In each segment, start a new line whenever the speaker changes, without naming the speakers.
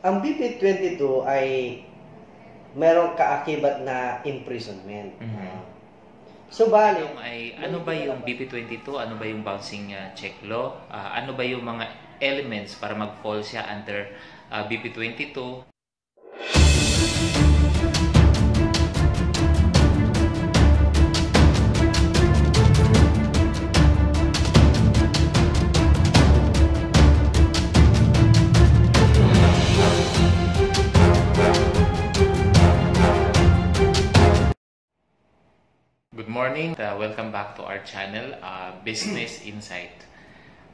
Ang BP22 ay merong kaakibat na imprisonment. Subalit,
ano ba yung BP22? Ano ba yung bouncing check law? Ano ba yung mga elements para mag-fall siya under BP22? Good morning. Welcome back to our channel, Business Insight.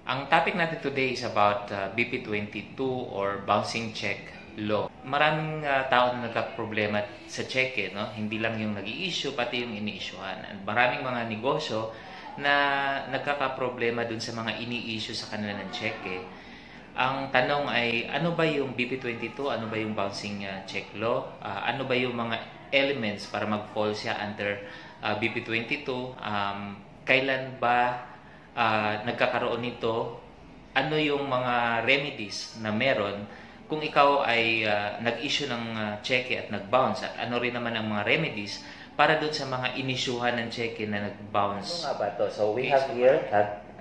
Ang topic natin today is about BP22 or Bouncing Check Law. Maraming tao na nagka-problema sa cheque, no? Hindi lang yung nag-i-issue, pati yung ini-issuehan. At maraming mga negosyo na nagkaka-problema dun sa mga ini-issue sa kanila ng cheque. Ang tanong ay, ano ba yung BP22? Ano ba yung Bouncing Check Law? Ano ba yung mga elements para mag-fall siya under BP22, kailan ba nagkakaroon nito, ano yung mga remedies na meron kung ikaw ay nag-issue ng cheque at nag-bounce, at ano rin naman ang mga remedies para doon sa mga inisyuhan ng cheque na nag-bounce.
Ano nga ba to? So we have here,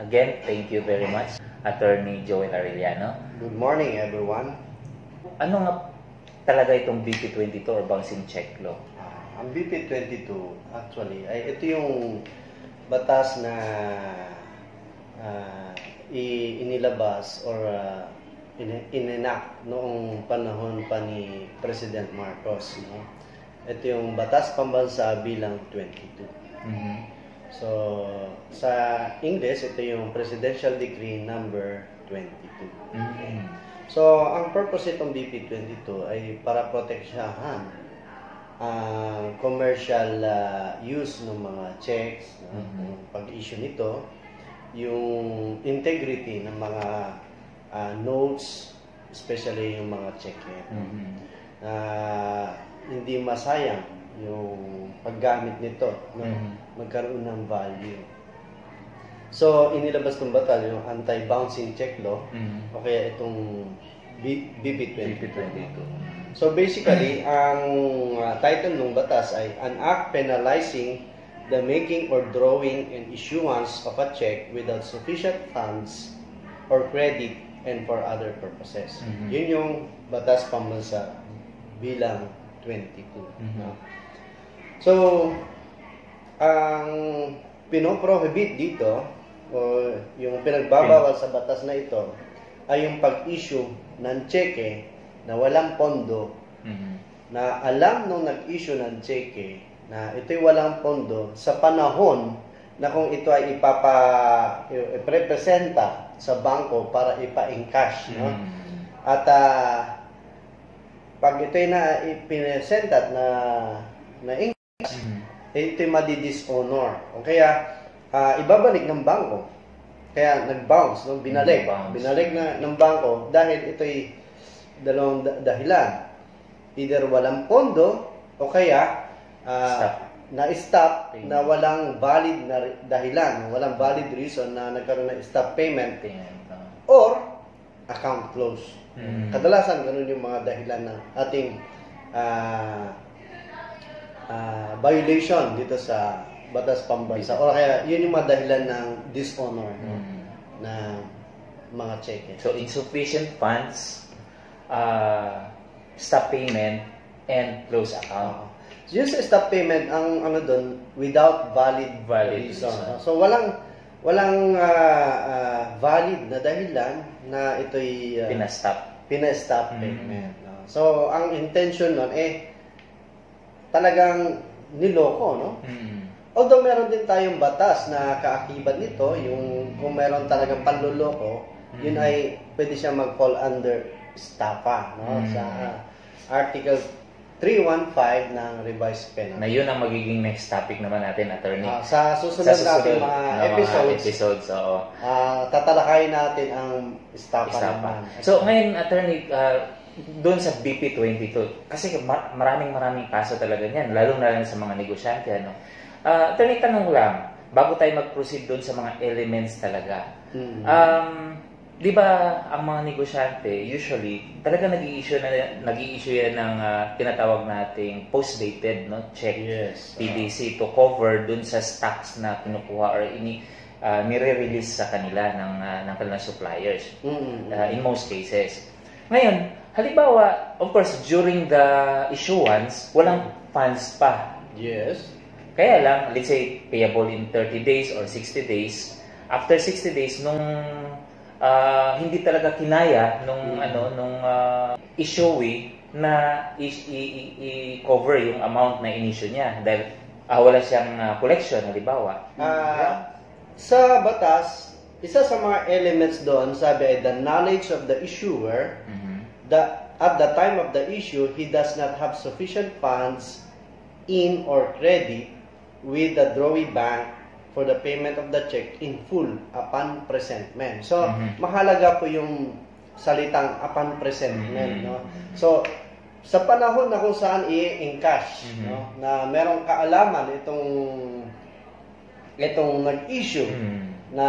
again, thank you very much, Attorney Joel Arellano.
good morning everyone.
Ano nga talaga itong BP22 or Bouncing Check Law?
Ang BP22 actually ay ito yung batas na inilabas or inenact noong panahon pa ni President Marcos, no? Ito yung batas pambansa bilang 22. So sa English ito yung Presidential Decree number 22. So ang purpose itong BP22 ay para proteksyahan commercial use ng mga checks, pag-issue nito, yung integrity ng mga notes, especially yung mga check, hindi masayang yung paggamit nito, no? Magkaroon ng value. So inilabas ng batas yung anti-bouncing check law, o kaya itong BP22. So basically, ang title ng batas ay an act penalizing the making or drawing and issuance of a check without sufficient funds or credit and for other purposes. Yun yung batas pambansa bilang 22. No? So, ang pinoprohibit dito o yung pinagbabawal sa batas na ito ay yung pag-issue ng cheque na walang pondo, na alam nung nag-issue ng cheque na ito'y walang pondo sa panahon na kung ito ay iprepresenta sa bangko para ipa-encash, no? At pag ito'y na ipinesenta na encash, ito'y madi-dishonor. O kaya ibabalik ng bangko. Kaya nag-bounce, no? Binalik na ng bangko dahil ito'y dalawang dahilan. Either walang pondo o kaya na-stop na walang valid na dahilan, walang valid reason na nagkaroon ng stop payment or account close. Kadalasan ganun yung mga dahilan ng ating violation dito sa batas pambansa, o kaya yun yung mga dahilan ng dishonor, na mga cheque.
So insufficient funds, stop payment, and close account.
Yung sa stop payment, ang ano doon, without valid reason. So walang valid na dahilan na ito'y pinastop payment. No? So ang intention nun talagang niloko, no? Although meron din tayong batas na kaakibat nito, yung kung meron talagang panluloko, yun ay pwede siya mag-fall under estafa, no? Sa Article 315 ng Revised Penal.
Na yun ang magiging next topic naman natin, Attorney.
Sa susunod natin mga episodes, tatalakayin natin ang estafa naman.
So ngayon, Attorney, doon sa BP22, kasi maraming kaso talaga niyan, lalo na lang sa mga negosyante, ano? Attorney, tanong lang, bago tayo mag-proceed doon sa mga elements talaga, di ba ang mga negosyante usually talaga nag-i-issue yan ng tinatawag nating post-dated no check,
Yes.
PDC, to cover dun sa stocks na kinukuha or nire-release sa kanila ng kanilang suppliers. In most cases. Ngayon, halimbawa, of course, during the issuance, walang funds pa.
Yes.
Kaya lang, let's say, payable in 30 days or 60 days. After 60 days, nung hindi talaga kinaya nung issuee na i-cover yung amount na in-issue niya dahil wala siyang collection, halimbawa.
Sa batas, isa sa mga elements doon, sabi ay the knowledge of the issuer that at the time of the issue, he does not have sufficient funds in or credit with the drawee bank for the payment of the check in full upon presentment. So, mahalaga po yung salitang upon presentment. No? So, sa panahon na kung saan i-encash, no? Na merong kaalaman itong nag-issue na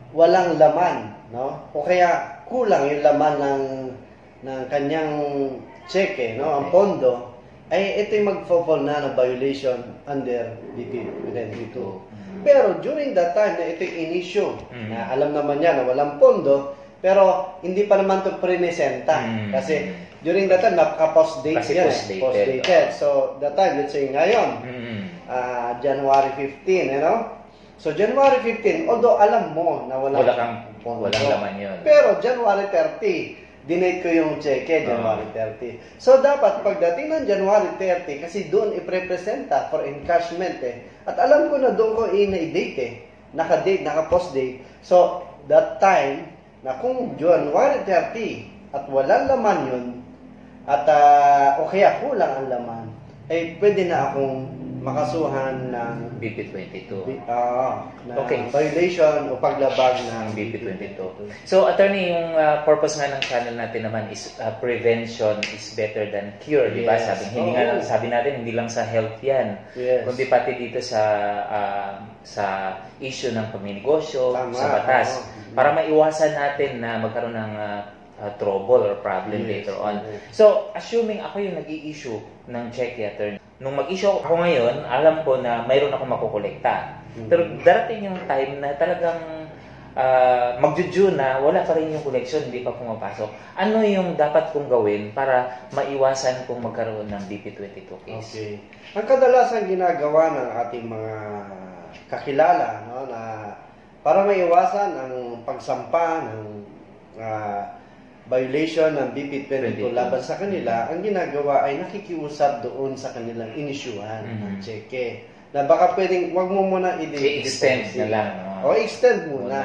walang laman, no? O kaya kulang yung laman ng kanyang cheque, no? Ang pondo, ay ito yung mag-fall na violation under BP 22. Pero during that time na ito yung in-issue, na alam naman niya na walang pondo, pero hindi pa naman ito presenta. Kasi during that time, napaka-post date yan. Post-dated. So, that time, let's say ngayon, January 15, So, January 15, although alam mo na walang
laman yun.
Pero January 30, dinate ko yung cheque, January 30. So, dapat pagdating ng January 30, kasi doon iprepresenta for encashment At alam ko na doon ko i-date Naka-date, naka-post date. So, that time, na kung January 30 at walang laman yun, at o kaya kulang ang laman, ay pwede na akong makasuhan ng
BP 22.
na
Okay.
violation o paglabag ng
BP 22. So, attorney, yung purpose nga ng channel natin naman is prevention is better than cure, di ba?
Yes.
Sabi natin, hindi lang sa health yan, kundi pati dito sa issue ng paminegosyo, sa batas, para maiwasan natin na magkaroon ng trouble or problem later on. So, assuming ako yung nag-i-issue ng cheque, attorney, nung mag-issue ako ngayon, alam ko na mayroon akong makukolekta. Pero darating yung time na talagang magju-due na, wala pa rin yung collection, hindi pa pumapasok. Ano yung dapat kong gawin para maiwasan kung magkaroon ng BP22 case?
Okay. Ang kadalasan ginagawa ng ating mga kakilala, no, na para maiwasan ang pagsampa ng violation ng BP 22 laban sa kanila, ang ginagawa ay nakikiusap doon sa kanilang inisyuhan ng cheque. Na baka pwedeng, wag mo muna
i-extend na lang.
O extend muna.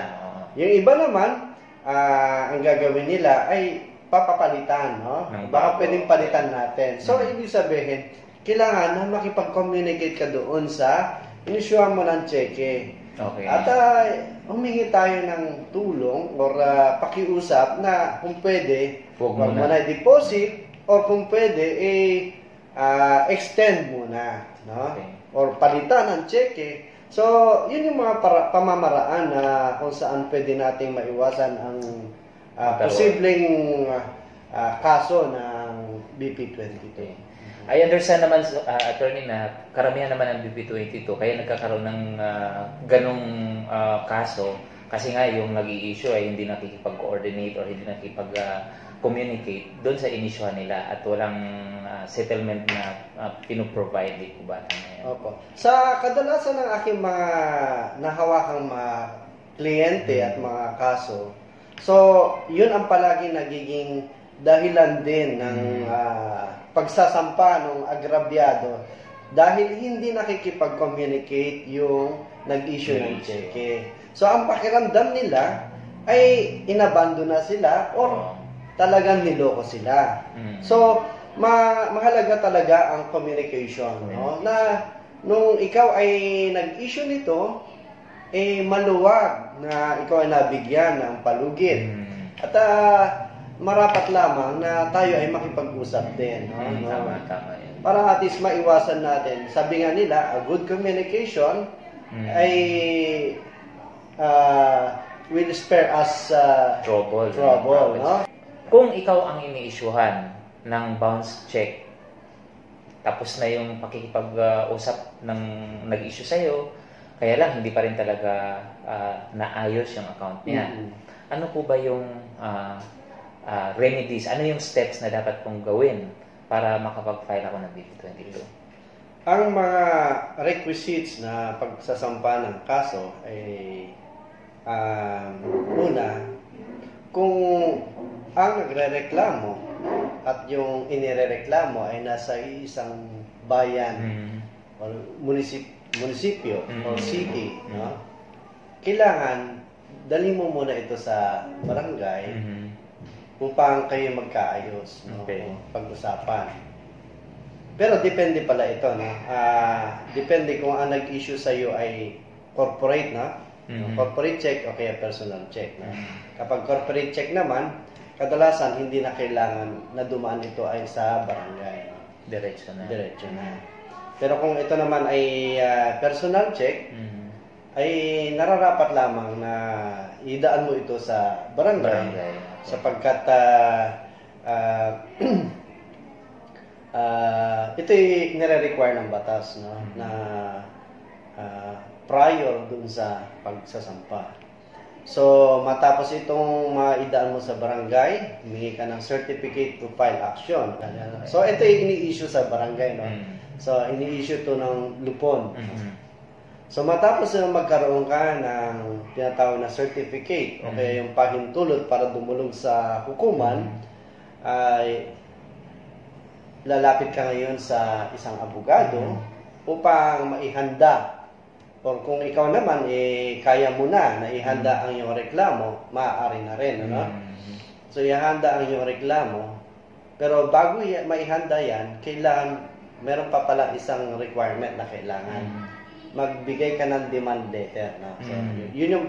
Yung iba naman, ang gagawin nila ay papapalitan. No? Baka pwedeng palitan natin. So, ibig sabihin, kailangan na makipag-communicate ka doon sa inisyuhan mo ng cheque.
Okay.
At humingi tayo ng tulong or pakiusap na kung pwede, huwag mo na i-deposit or kung pwede, extend muna. No?
Okay.
Or palitan ng cheque. So, yun yung mga pamamaraan na kung saan pwede nating maiwasan ang posibleng kaso ng BP22.
I understand naman, attorney, na karamihan naman ng BP22 kaya nagkakaroon ng ganong kaso kasi nga yung nag-i-issue ay hindi nakikipag-coordinate or hindi nakikipag-communicate doon sa inisyuhan nila at walang settlement na pinoprovide po ba?
Opo. Sa kadalasan ng aking mga nahawakang mga kliyente at mga kaso, so yun ang palagi nagiging dahilan din ng pagsasampa ng agrabyado dahil hindi nakikipag-communicate yung nag-issue ng cheque. So, ang pakiramdam nila ay inabando na sila or talagang niloko sila. So, mahalaga talaga ang communication. No? Na nung ikaw ay nag-issue nito, maluwag na ikaw ay nabigyan ng palugit. At marapat lamang na tayo ay makipag-usap din. No?
Tama yan.
Para at least maiwasan natin. Sabi nga nila, a good communication ay will spare us
trouble.
No?
Kung ikaw ang ini-issuehan ng bounce check, tapos na yung pakikipag-usap ng nag-issue sa'yo, kaya lang hindi pa rin talaga naayos yung account niya. Ano po ba yung remedies? Ano yung steps na dapat kong gawin para makapag-file ako ng BP22?
Ang mga requisites na pagsasampa ng kaso ay una, kung ang nagrereklamo at yung inirereklamo ay nasa isang bayan o munisipyo o city, no? Kailangan dali mo muna ito sa barangay upang kayo magkaayos, no? Pag-usapan. Pero depende pala ito, no? Depende kung ang nag-issue sa iyo ay corporate, no? Corporate check o kaya personal check, no? Kapag corporate check naman, kadalasan hindi na kailangan na dumaan ito ay sa barangay, no?
Diretso na.
Pero kung ito naman ay personal check, ay nararapat lamang na idaan mo ito sa barangay. Sapagkat ito'y nire-require ng batas, no? Na prior dun sa pagsasampa. So, matapos itong maidaan mo sa barangay, humingi ka ng certificate to file action. So, ito yung ini-issue sa barangay, no? So, ini-issue to ng lupon. So, matapos magkaroon ka ng tinatawag na certificate, o kaya yung pahintulot para dumulog sa hukuman, ay lalapit ka ngayon sa isang abogado upang maihanda. Or kung ikaw naman, kaya mo na ihanda ang iyong reklamo, maaari na rin, ano? So, ihanda ang iyong reklamo. Pero bago maihanda yan, kailangan, meron pa pala isang requirement na kailangan. Magbigay ka ng demand letter, no? So, yun yung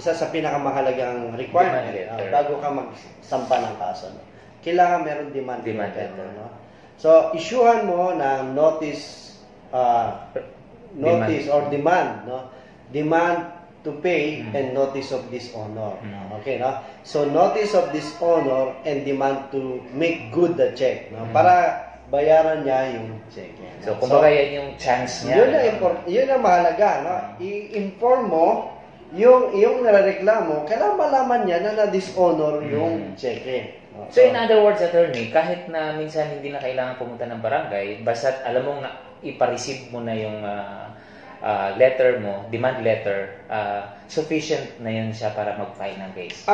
isa sa pinakamahalagang requirement bago ka magsampa ng kaso, no? Kailangan meron demand letter, no? So, issuehan mo ng notice or demand, no? Demand to pay and notice of dishonor. Okay, no? So, notice of dishonor and demand to make good the check, no? Para bayaran niya yung check.
So, kumbaga yan yung chance niya.
Yun ang mahalaga, no? I-inform mo yung narareklamo, kailangan malaman niya na na-dishonor yung check. No?
So, in other words, attorney, kahit na minsan hindi na kailangan pumunta ng barangay, basta't alam mong ipa-receive mo na yung letter mo, demand letter, sufficient na yun siya para mag-file ng case.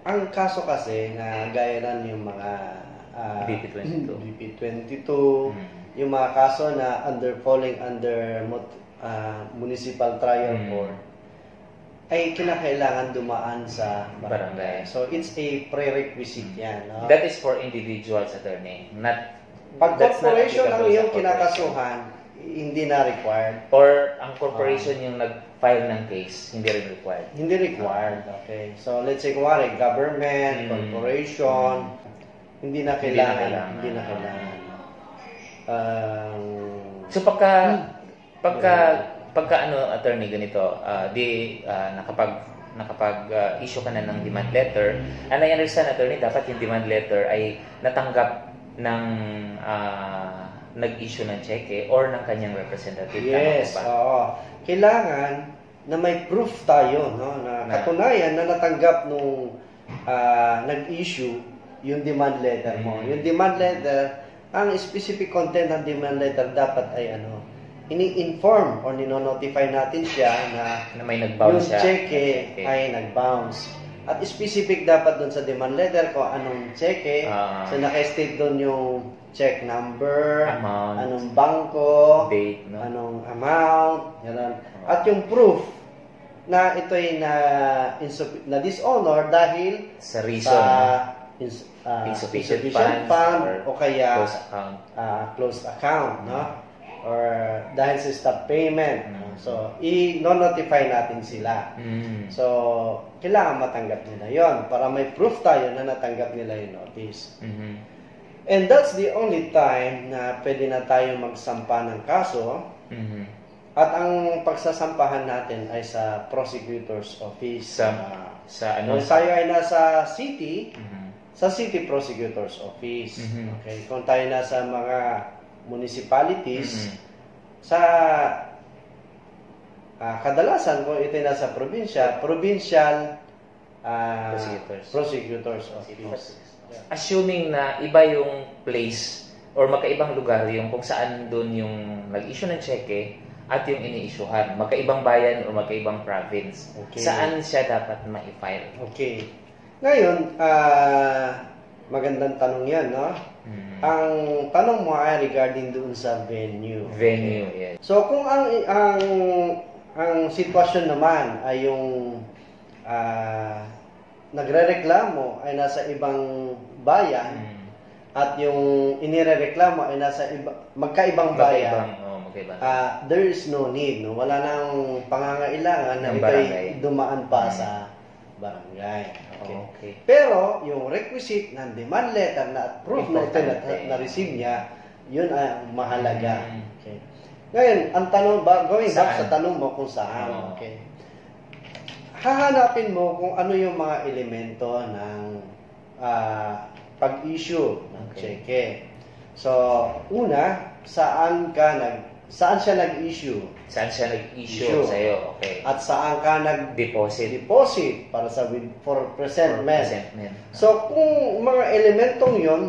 Ang kaso kasi na gaya lang yung mga BP22, yung mga kaso na falling under municipal trial court, ay kinakailangan dumaan sa barangay. So, it's a prerequisite yan. No?
That is for individuals, attorney.
Pag corporation ang iyong kinakasuhan, hindi na required.
Or ang corporation yung nag-file ng case, hindi rin required.
Hindi required, okay. So, let's say, kumari, government, corporation, hindi na kailangan.
So, pagka attorney, ganito, nakapag-issue ka na ng demand letter, and I understand, attorney, dapat yung demand letter ay natanggap ng nag-issue ng cheque or ng kanyang representative.
Yes, oo. Kailangan na may proof tayo, no, na katunayan na natanggap nung nag-issue yung demand letter mo. Yung demand letter, ang specific content ng demand letter dapat ay ini-inform or nino-notify natin siya na
may nag-bounce
yung cheque ay nag-bounce. At specific dapat doon sa demand letter kung anong cheque. So naka-state doon yung check number,
amount,
anong bangko,
date, no?
anong amount, yan. At yung proof na ito ay na dishonor dahil
sa reason
insufficient fund o kaya closed account, no? Or dahil sa stop payment. So, i-notify natin sila. So, kailangan matanggap nila yon para may proof tayo na natanggap nila yung notice. And that's the only time na pwede na tayo magsampa ng kaso At ang pagsasampahan natin ay sa prosecutor's office.
Sa
kung tayo ay nasa city, sa city prosecutor's office. Okay. Kung tayo nasa mga municipalities, sa kadalasan kung ito nasa probinsya, provincial prosecutor's office.
Assuming na iba yung place or magkaibang lugar yung kung saan doon yung nag-issue ng cheque at yung ini-issuehan, magkaibang bayan o magkaibang province. Okay. Saan siya dapat ma-file?
Okay. Ngayon, magandang tanong yan, no? Ang tanong mo ay regarding doon sa venue.
Venue, yes.
So, kung ang sitwasyon naman ay yung nagrereklamo ay nasa ibang bayan at yung inirereklamo ay nasa magkaibang bayan, there is no need, no? Wala nang pangangailangan na ito'y dumaan pa sa barangay. Okay. Pero yung requisite ng demand letter na proof na ito na-receive niya, yun ang mahalaga. Okay. Ngayon, ang tanong going back sa tanong mo kung saan. Okay. Hahanapin mo kung ano yung mga elemento ng pag-issue ng cheque. So, una, saan siya nag-issue?
Saan siya nag-issue sa'yo? Okay.
At saan ka
nag-deposit
para sa for presentment. So, kung mga elementong yon,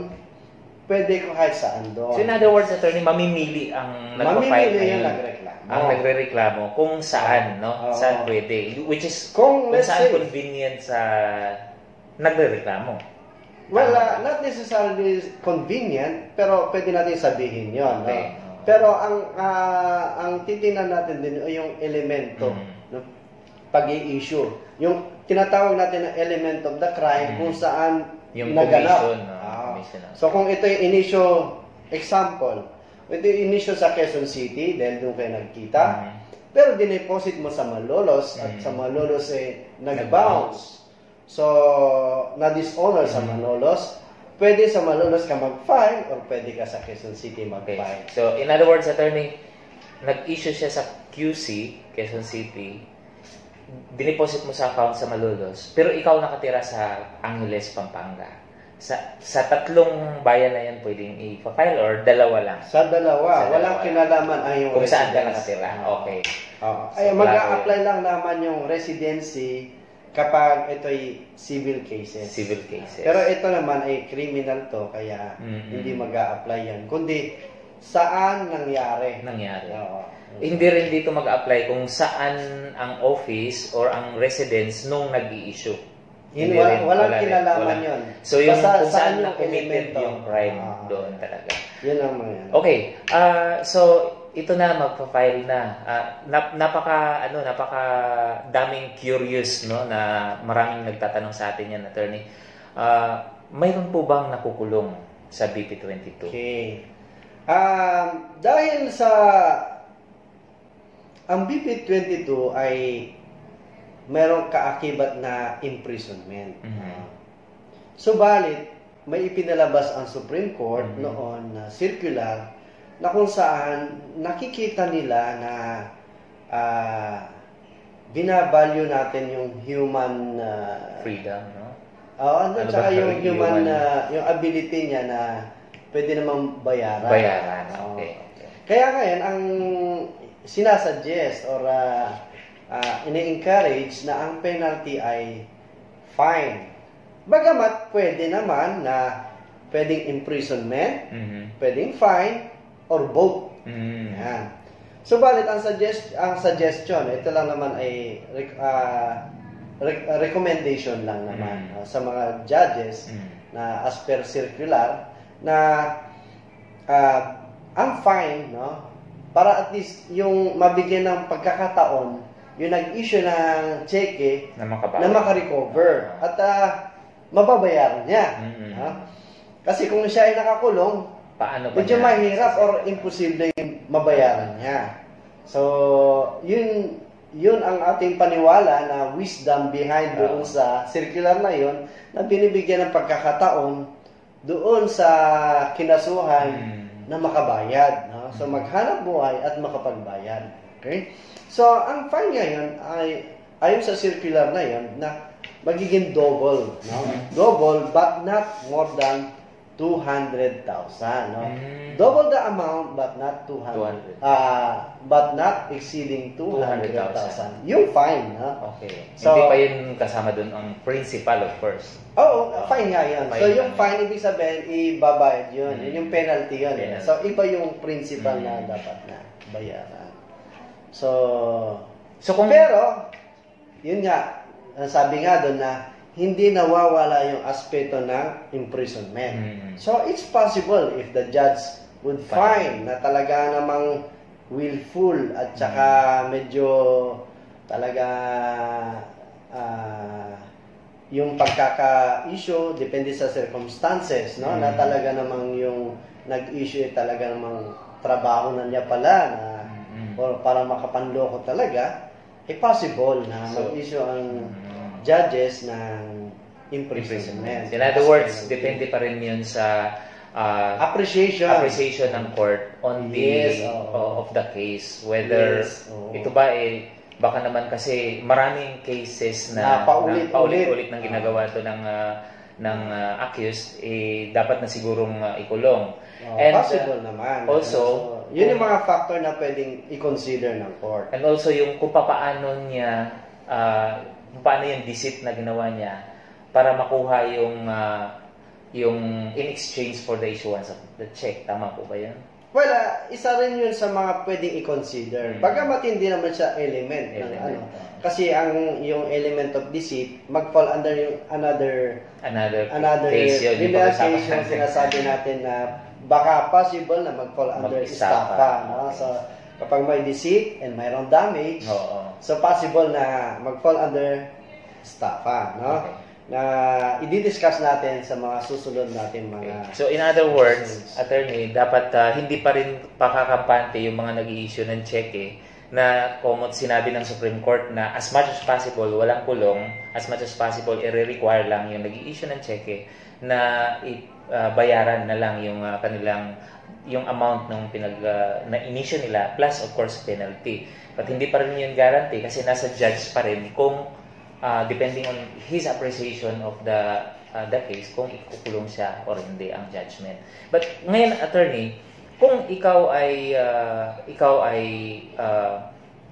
pwede ko kahit saan doon.
So, in other words, attorney, mamimili ang nagpa-file
yung nagreklamo.
Ang nagre-reklamo kung saan, no? Saan pwede. Which is,
kung
saan convenient sa nagre-reklamo.
Well, not necessarily convenient, pero pwede natin sabihin yon.
Okay.
No? Pero ang titingnan natin din ay yung elemento no? Pag-i-issue. Yung tinatawag natin na element of the crime kung saan
yung
naganap. So kung ito yung initial example, ito yung initial sa Quezon City dahil doon kayo nagkita, pero dineposit mo sa Malolos at sa Malolos nag-bounce. So, na-dishonor sa Malolos, pwede sa Malolos ka mag-file or pwede ka sa Quezon City mag-file.
Okay. So, in other words, attorney, nag-issue siya sa QC, Quezon City, dineposit mo sa account sa Malolos, pero ikaw nakatira sa Angeles, Pampanga. Sa tatlong bayan na yan pwedeng i-file or dalawa lang?
Sa dalawa. Walang kinalaman ang yung
kung saan ka nakatira. Okay.
Ay, mag-a-apply lang naman yung residency kapag ito'y civil cases.
Civil cases.
Pero ito naman ay criminal to, kaya hindi mag-a-apply yan. Kundi, saan nangyari?
Hindi rin dito mag-a-apply kung saan ang office or ang residence nung nag-i-issue.
Walang kinalaman yun.
So, yung kung saan na-committed yung crime doon talaga.
Yun ang mga yan.
Okay. So, ito na, magpa-file na. Napaka daming curious, no, na maraming nagtatanong sa atin yan, attorney. Mayroon po bang nakukulong sa BP22?
Okay. Dahil sa ang BP22 ay mayroong kaakibat na imprisonment. Subalit, may ipinalabas ang Supreme Court noon na circular na kung saan nakikita nila na binavalue natin yung human
freedom, no?
At saka yung human yung ability niya na pwede namang bayaran.
Okay.
Kaya ngayon, ang sinasuggest or ini-encourage na ang penalty ay fine. Bagamat pwede naman na pwedeng imprisonment, pwedeng fine, or both. Yan. Subalit ang suggestion, ito lang naman ay recommendation lang naman sa mga judges na as per circular na ang fine, no, para at least yung mabigyan ng pagkakataon yung nag-issue ng cheque na makarecover at mababayaran niya. Kasi kung siya ay nakakulong, medyo mahirap or imposible yung mabayaran niya. So, yun ang ating paniwala na wisdom behind doon sa circular na yun na binibigyan ng pagkakataon doon sa kinasuhan na makabayad. No? So, maghanap buhay at makapagbayad. Okay? So, ang fine ngayon ay ayon sa circular na yon na magiging double, no? Double but not more than 200,000, no? Double the amount but not 200. But not exceeding 200,000. Yung fine, no?
Okay.
So,
hindi pa yun kasama dun ang principal, of course.
Oo, fine nga yun. So,
Fine
yung fine, ibig sabihin, ibabayad yun. Yun yung penalty yun.
Penalty.
So, iba yung principal na dapat na bayaran. So
kung
pero, yun nga, sabi nga doon na hindi nawawala yung aspeto ng imprisonment. So, it's possible if the judge would find na talaga namang willful at saka medyo talaga yung pagkaka-issue depende sa circumstances, no? Na talaga namang yung nag-issue talaga namang trabaho na niya pala na or para makapanloko talaga, possible na mag-issue ang judges ng imprisonment.
In other words, depende pa rin yun sa appreciation ng court on the of the case. Whether ito ba baka naman kasi maraming cases na paulit-ulit nang ginagawa to ng accused, dapat na sigurong ikulong.
And possible naman.
Also,
yun yung mga factor na pwedeng i-consider ng court.
And also yung kung paano niya, kung paano yung deceit na ginawa niya para makuha yung in exchange for the issuance of the check. Tama po ba yan?
Well, isa rin yun sa mga pwedeng i-consider. Bagamat hindi naman siya element. Kasi yung element of deceit, mag-fall under yung another
case yun.
Yung sinasabi natin na baka possible na mag-fall under estafa. No? So, kapag may deceit and mayroong damage, so possible na mag-fall under estafa. No? Okay. Na i-discuss natin sa mga susunod natin mga...
So, in other words, attorney, dapat hindi pa rin pakakampante yung mga nag-i-issue ng cheque na kung sinabi ng Supreme Court na as much as possible, walang kulong, as much as possible, i-require lang yung nag-i-issue ng cheque na bayaran na lang yung kanilang yung amount ng na issue nila plus of course penalty. But hindi pa rin yun guarantee kasi nasa judge pa rin kung depending on his appreciation of the case kung ikukulong siya or hindi ang judgment. But ngayon attorney, kung ikaw ay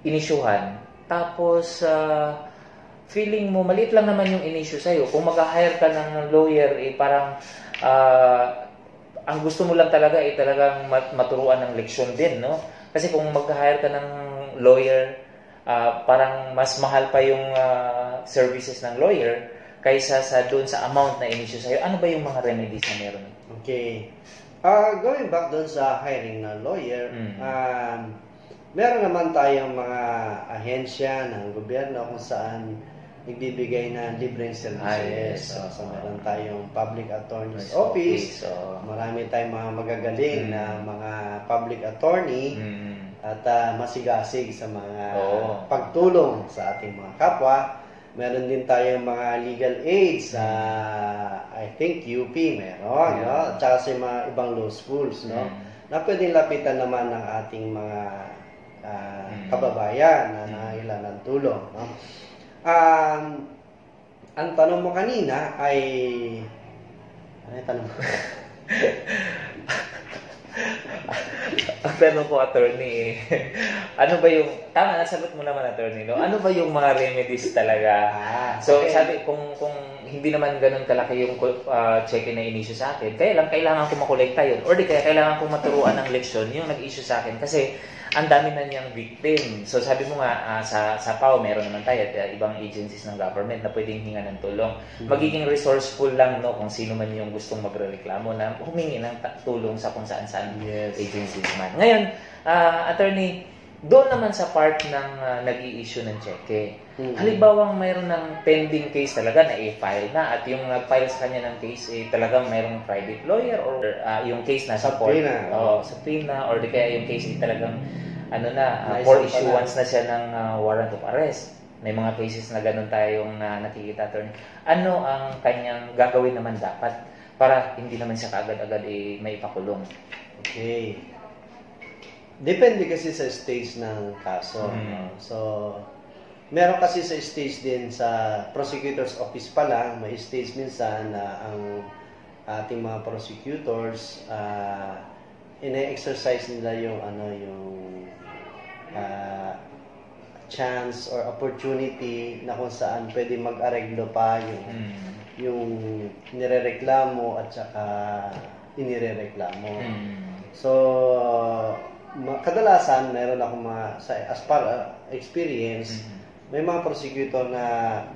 inisyuhan tapos feeling mo maliit lang naman yung inisyu sa'yo, kung mag-hire ka ng lawyer parang ang gusto mo lang talaga talagang maturuan ng leksyon din, no? Kasi kung mag-hire ka ng lawyer, parang mas mahal pa yung services ng lawyer kaysa doon sa amount na inisyu sa'yo. Ano ba yung mga remedies na meron?
Okay. Going back doon sa hiring ng lawyer, meron naman tayong mga ahensya ng gobyerno kung saan nagbibigay ng libreng services. So, meron tayong public attorney's office. Marami tayong mga magagaling na mga public attorney at masigasig sa mga pagtulong sa ating mga kapwa. Meron din tayong mga legal aids sa I think UP meron, no? At saka sa mga ibang law schools, no? Na pwedeng lapitan naman ng ating mga kababayan na nangailangan ng tulong, no? Ang tanong mo kanina ay ano yung tanong mo?
Ang tanong ko, attorney, ano ba yung, tama, nasagot mo naman, attorney, no? Ano ba yung mga remedies talaga? So, sabi, kung hindi naman ganun kalaki yung check na in-issue sa akin, kaya lang kailangan ko makolekta yun. Or di kaya kailangan ko maturuan ng leksyon yung nag-issue sa akin. Kasi, ang dami na niyang victim. So, sabi mo nga, sa PAO, meron naman tayo at ibang agencies ng government na pwedeng hinga ng tulong. Magiging resourceful lang, no, kung sino man yung gustong magrereklamo na humingi ng tulong sa kung saan-saan agencies man. Ngayon, attorney, doon naman sa part ng nag-i-issue ng cheque. Halimbawa, mayroon ng pending case talaga na i-file na at yung nag-file sa kanya ng case talagang mayroong private lawyer or yung case na sa court. Subpoena or di kaya yung case talagang for issuance na siya ng warrant of arrest. May mga cases na ganun tayong nakikita, attorney. Ano ang kanyang gagawin naman dapat para hindi naman siya kaagad-agad may ipakulong?
Okay. depende kasi sa stage ng kaso. No? So, meron kasi sa stage din sa prosecutor's office pa lang, may stage minsan na ang ating mga prosecutors ine-exercise nila yung chance or opportunity na kung saan pwede mag-areglo pa yung nirereklamo at saka inirereklamo. So, kadalasan meron akong as par experience, may mga prosecutor na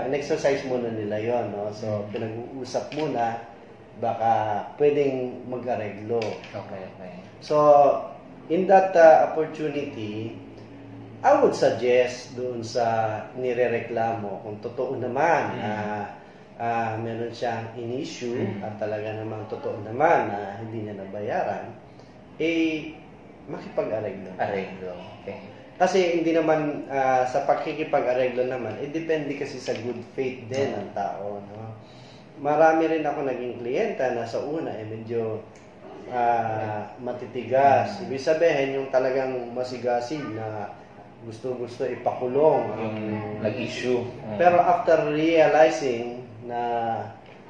in-exercise muna nila yon, no? So, pinag-uusap muna, baka pwedeng mag-areglo.
Okay.
So, in that opportunity, I would suggest doon sa nirereklamo, kung totoo naman meron siyang in-issue at talaga namang totoo naman na hindi niya nabayaran, makipag-areglo.
Okay.
Kasi hindi naman sa pagkikipag-areglo naman, depende kasi sa good faith din ng tao. No? Marami rin ako naging kliyenta na sa una medyo matitigas. Ibig sabihin yung talagang masigasig na gusto ipakulong
yung nag-issue.
Pero after realizing na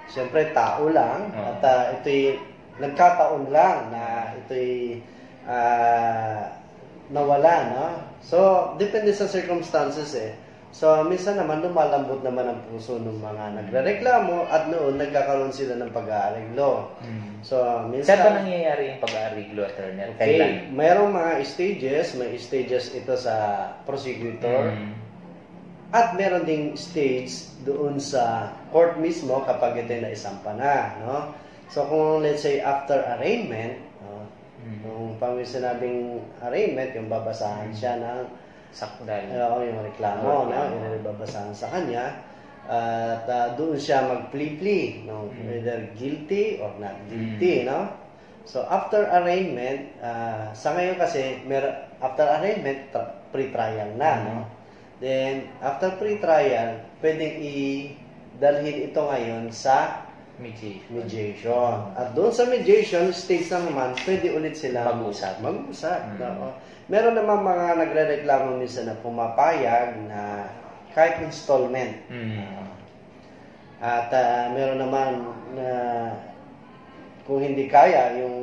siyempre tao lang at ito'y nagkataon lang na ito'y nawala, no? So, depende sa circumstances So, minsan naman lumalambot naman ang puso ng mga nagrereklamo at noon nagkakaroon sila ng pag-aareglo. So, minsan...
Saan ba nangyayari yung pag-aareglo, attorney?
Okay, mayroong mga stages. May stages ito sa prosecutor. At meron ding stage doon sa court mismo kapag ito na isampa na, no? So, kung let's say after arraignment, kung pang sinabing arraignment, yung babasahan siya ng
sakdal.
Yung reklamo, no? Yung babasahan sa kanya. At doon siya mag-plea, no? Either guilty or not guilty, no? So, after arraignment, sa ngayon kasi, after arraignment, pre-trial na, no? Then, after pre-trial, pwedeng i-dalhin ito ngayon sa mediation. At doon sa mediation stage naman, pwede ulit sila mag-usap. No? Meron naman mga nagre-reklamo minsan na pumapayag na kahit installment. At meron naman na kung hindi kaya yung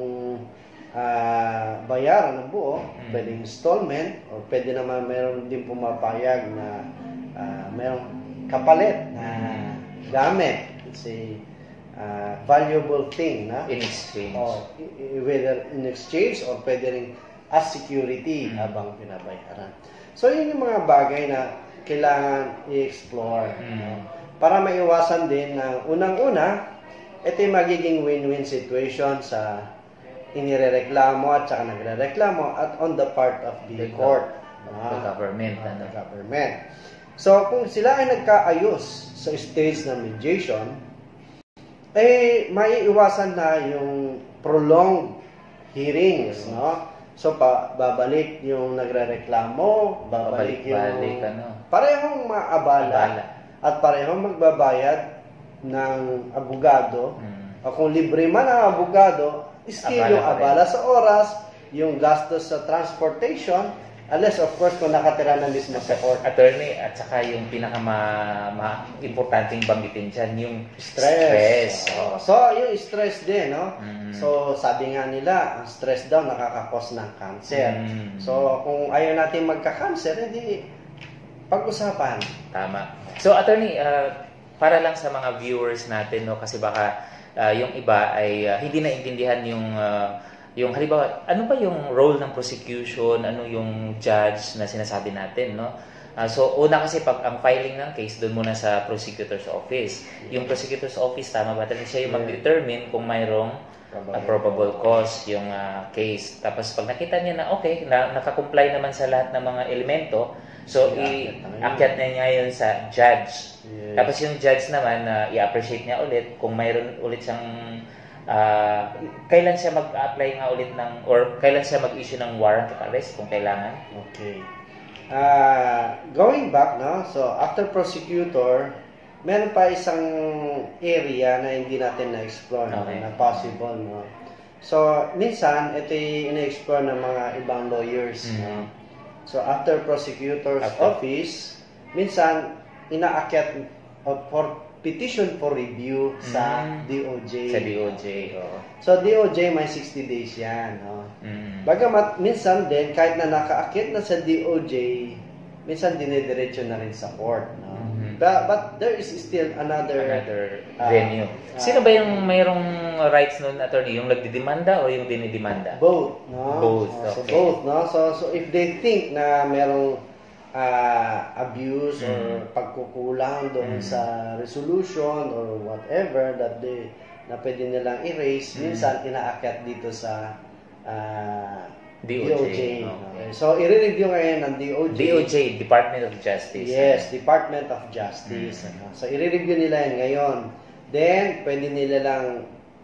bayaran ng buo, pwede installment, o pwede naman meron din pumapayag na merong kapalit na gamit. It's a valuable thing, na?
In exchange.
Whether in exchange or pwede rin as security habang pinabayaran. So, yun yung mga bagay na kailangan i-explore. Para maiwasan din na unang-una, ito yung magiging win-win situation sa inirereklamo at saka nagrereklamo at on the part of the court.
The government.
The government. So, kung sila ay nagkaayos sa stage ng mediation, maiiwasan na yung prolonged hearings, no? So, babalik yung nagrereklamo, babalik yung parehong maabala at parehong magbabayad ng abogado. O kung libre man ang abogado, still yung abala sa oras, yung gastos sa transportation, unless of course kung nakatira na mismo sa court.
Attorney, at saka yung pinaka-importanting banggitin dyan, yung stress.
So, yung stress din, no? So, sabi nga nila, ang stress daw nakakakos ng cancer. So, kung ayaw natin magka-cancer, hindi pag-usapan.
Tama. So, attorney, para lang sa mga viewers natin, no, kasi baka yung iba ay hindi naintindihan yung halimbawa, ano ba yung role ng prosecution, ano yung judge na sinasabi natin, no? So, una kasi pag ang filing ng case, doon muna sa prosecutor's office. Yung prosecutor's office, tama ba? Talagang siya yung mag-determine kung mayroong probable cause yung case. Tapos pag nakita niya na okay, nakakomply naman sa lahat ng mga elemento, so i-akyat na niya yun sa judge. Tapos yung judge naman, i-appreciate niya ulit kung mayroon ulit siyang kailan siya mag-apply nga ulit ng, or kailan siya mag-issue ng warrant of arrest kung kailangan.
Okay. Going back, no? So, after prosecutor, meron pa isang area na hindi natin na-explore, na possible, no? So, minsan, ito ina-explore ng mga ibang lawyers. No? So, after prosecutor's office, minsan, inaakyat for petition for review sa DOJ.
Sa DOJ,
So, DOJ may 60 days yan. No? Bagamat, minsan din, kahit na nakaakyat na sa DOJ, minsan dinediretso na rin sa court. No? But there is still another
venue. Sino ba yung mayroong rights nun, attorney? Yung nagdidemanda o yung dinidemanda?
Both. No?
Both,
So,
okay.
both. No? So if they think na mayroong abuse or pagkukulang doon sa resolution or whatever that na pwede nilang erase, minsan inaakyat dito sa DOJ. Okay. So, i-review ngayon ng DOJ.
DOJ, Department of Justice.
Yes, Department of Justice. So, i-review nila yan ngayon. Then, pwede nila lang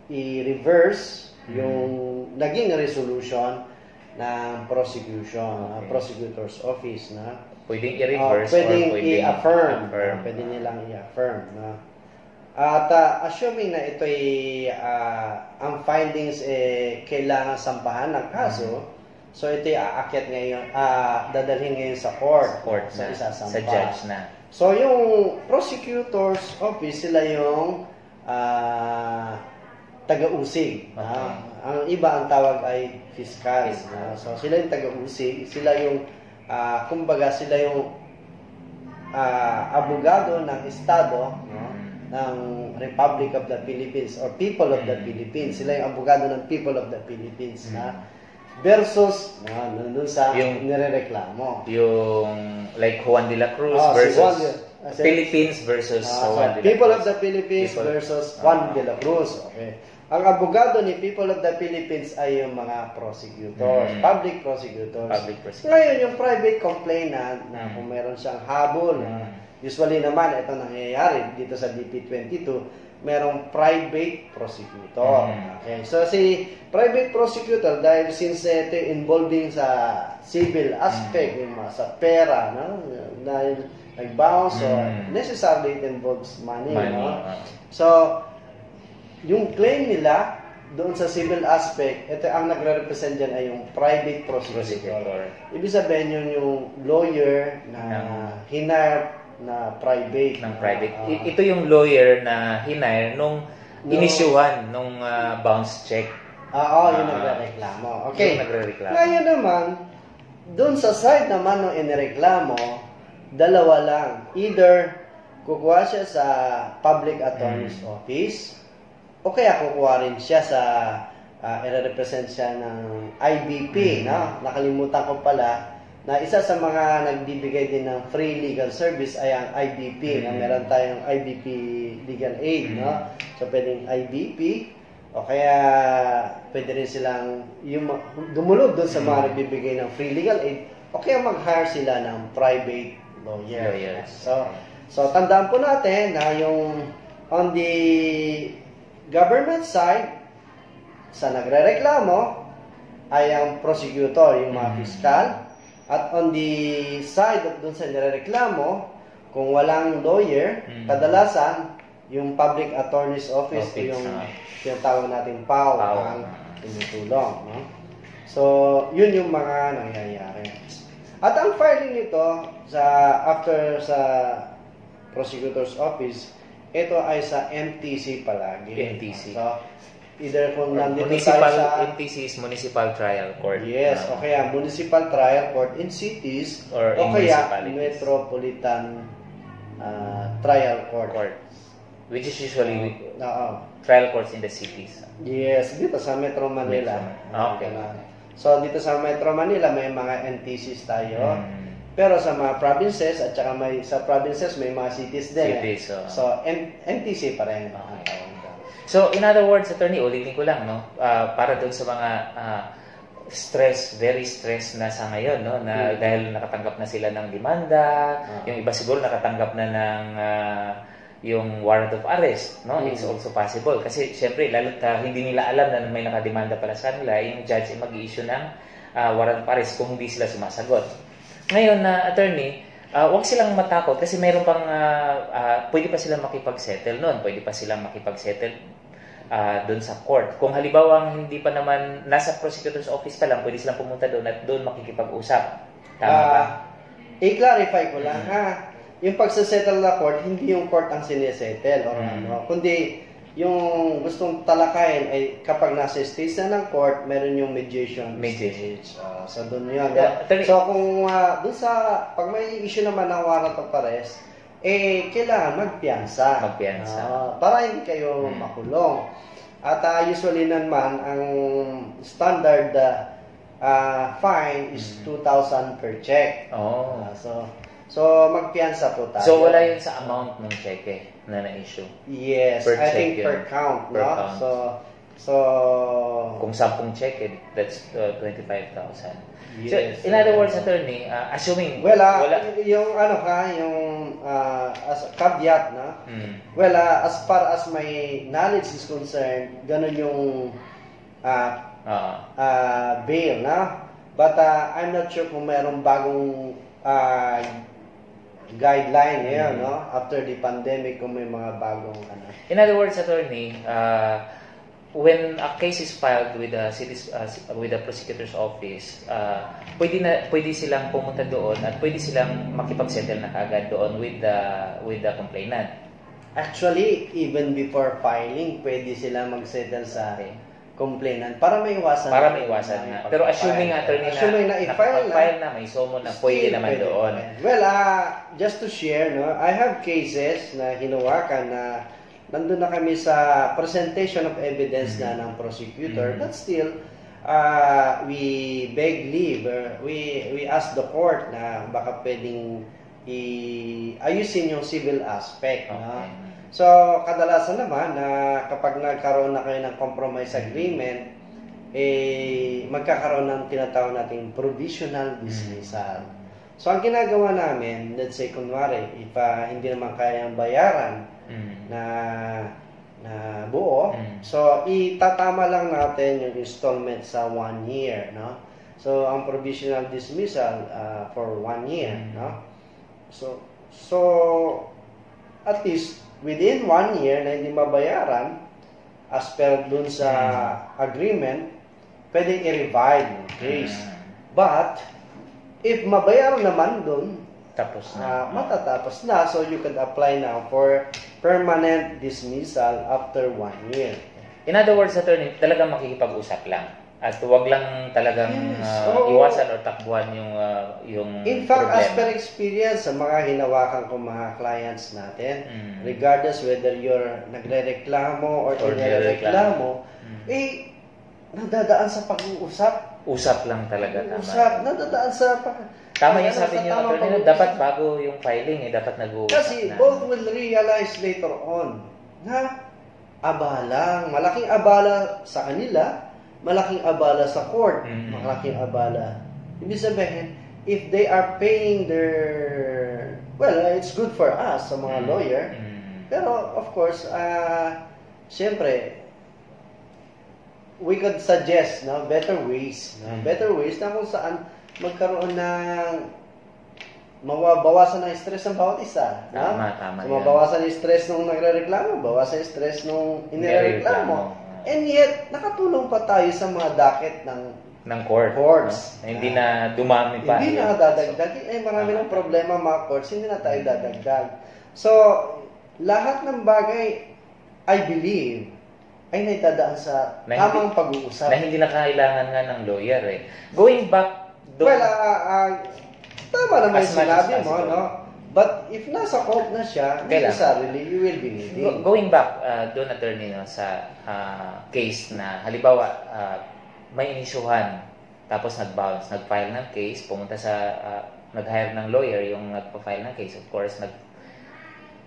i-reverse yung naging resolution ng prosecutor's office. Na
Pwedeng i-reverse
pwedeng
or pwedeng
i-affirm.
i-affirm.
Pwede nilang i-affirm. Na. At assuming na ito'y ang findings kailangan sampahan ng kaso, so ito'y aakyat ngayon, dadalhin ngayon sa court.
So,
isasampa.
sa judge na.
So yung prosecutor's office, sila yung taga-usig.
Okay.
Ang iba ang tawag ay fiscal. So sila yung taga-usig, sila yung kumbaga sila yung abogado ng estado, ng Republic of the Philippines or People of the Philippines. Sila yung abogado ng People of the Philippines versus nandun sa
Yung
nirereklamo.
Yung like Juan de la Cruz
Si Juan
versus Philippines versus Juan de la Cruz.
People of the Philippines versus Juan de la Cruz. Okay. Ang abogado ni People of the Philippines ay yung mga prosecutors, public prosecutors. Ngayon, yung private complainant na kung meron siyang habol, usually naman, ito nangyayari dito sa DP22, merong private prosecutor. Okay. So, si private prosecutor, dahil since ito involving sa civil aspect, yung mga sa pera, no? Dahil nag-bounce, so necessarily it involves money. No? So, yung claim nila doon sa civil aspect, ito ang nagre-represent dyan ay yung private prosecutor. Ibig sabihin yun yung lawyer na hinire na private.
Ito yung lawyer na hinire nung inisyuhan nung bounce check.
Yung nagre-reklamo. Okay. Ngayon naman, doon sa side naman ng inireklamo, dalawa lang. Either kukuha siya sa public attorney's office, o kaya kukuha rin siya sa i-represent siya ng IBP. No? Nakalimutan ko pala na isa sa mga nagbibigay din ng free legal service ay ang IBP. Na meron tayong IBP Legal Aid. No? So, pwedeng IBP o kaya pwede rin silang dumulog doon sa mga nagbibigay ng free legal aid o kaya mag-hire sila ng private lawyers. So, tandaan po natin na yung on the government side, sa nagre-reklamo ay ang prosecutor, yung mga fiscal. At on the side of dun sa nire-reklamo, kung walang lawyer, kadalasan yung public attorney's office, yung tinatawag natin PAO, ang tinutulong. No? So, yun yung mga nangyayari. At ang filing nito after sa prosecutor's office, ito ay sa MTC palagi.
MTC.
So, either kung nandito
municipal,
tayo sa...
MTC is Municipal Trial Court.
Yes, o kaya Municipal Trial Court in cities,
or
o kaya
Metropolitan
Trial Court.
Which is usually trial courts in the cities.
Yes, dito sa Metro Manila.
Okay.
So, dito sa Metro Manila, may mga MTCs tayo. Pero sa mga provinces, at saka sa provinces, may mga cities din. So, MTC pa rin.
So, in other words, attorney, ulitin ko lang, no? Para doon sa mga very stressed na sa ngayon, no? Na dahil nakatanggap na sila ng demanda, yung iba siguro nakatanggap na ng yung warrant of arrest, no? It's also possible. Kasi, syempre, lalo't hindi nila alam na may nakademanda pala sa kanila, yung judge ay mag-i-issue ng warrant of arrest kung hindi sila sumasagot. Ngayon na attorney, huwag silang matakot kasi mayroon pang pwede pa silang makipag-settle noon, pwede pa silang makipag-settle doon sa court. Kung halimbawa hindi pa naman nasa prosecutor's office pa lang, pwede silang pumunta doon at doon makikipag-usap. Tama ba?
I-clarify ko lang ha. Yung pagsasettle na court, hindi yung court ang sinesettle or kundi yung gustong talakayin ay kapag nasa stage na ng court, meron yung mediation stage. So doon yun. So kung doon sa, pag may issue naman ng warrant of arrest, kailangan magpiyansa. Para hindi kayo makulong. At usually naman, ang standard fine is 2,000 per check. So magpiyansa po tayo.
So wala yun sa amount ng cheque na na-issue?
Yes, I think per count.
Per count.
So
kung 10 cheque, that's 25,000.
Yes,
so in other words, attorney, assuming
wala yung as a caveat na as far as my knowledge is concerned, ganun yung bail na, but I'm not sure kung mayroong bagong guideline ngayon, no? After the pandemic, kung may mga bagong
In other words, attorney, when a case is filed with the prosecutor's office, pwede silang pumunta doon at pwede silang makipag-settle na kagad doon with the complainant.
Actually, even before filing, pwede silang mag-settle sa complainant para maiwasan
na. Pero assuming attorney na i-file na may summon na pwede naman doon.
Well, just to share, no, I have cases na hinawakan na nandun na kami sa presentation of evidence na ng prosecutor, but still we beg leave, we ask the court na baka pwedeng ayusin yung civil aspect. No? So, kadalasan naman na kapag nagkaroon na kayo ng compromise agreement, magkakaroon ng tinatawag nating provisional dismissal. So, ang ginagawa namin, let's say, kunwari, if hindi naman kayang bayaran na buo, so, itatama lang natin yung installment sa 1 year, no? So, ang provisional dismissal for 1 year, no? So, at least, within 1 year na hindi mabayaran, as per dun sa agreement, pwedeng i-revive yung case. But, if mabayaran naman dun, matatapos na. So, you can apply now for permanent dismissal after 1 year.
In other words, attorney, talagang makikipag-usap lang. At huwag lang talagang iwasan or takbuhan yung
in fact,
problema.
As per experience sa mga hinawakan kong mga clients natin, regardless whether you're nagre-reklamo or nire-reklamo, nadadaan sa pag-uusap.
Usap lang talaga.
Nadadaan sa
tama yung sabi niyo, attorney, dapat bago yung filing, dapat nag-uusap
kasi
na.
Both will realize later on na malaking abala sa kanila, malaking abala sa court, malaking abala. Ibig sabihin, if they are paying their, it's good for us, sa mga lawyer, pero of course, siyempre, we could suggest better ways na kung saan magkaroon ng mabawasan ng stress ng bawat isa.
Tama
so, mabawasan yung stress nung nagre-reklamo, bawasan yung stress nung inireklamo. And yet, nakatulong pa tayo sa mga docket ng courts.
No? Hindi na dumami pa.
Hindi na dadagdag. Marami ng problema mga courts, hindi na tayo dadagdag. So, lahat ng bagay, I believe, ay naitadaan sa tamang pag-uusap.
Na hindi na kailangan nga ng lawyer Going back doon.
Tama naman yung sinabi mo, no? But if nasa court na siya, necessarily, you will be needing.
Going back doon, attorney, sa case na, halimbawa, may inisyuhan, tapos nag-bounce, nag-file ng case, pumunta sa, nag-hire ng lawyer, yung nagpa-file ng case, of course,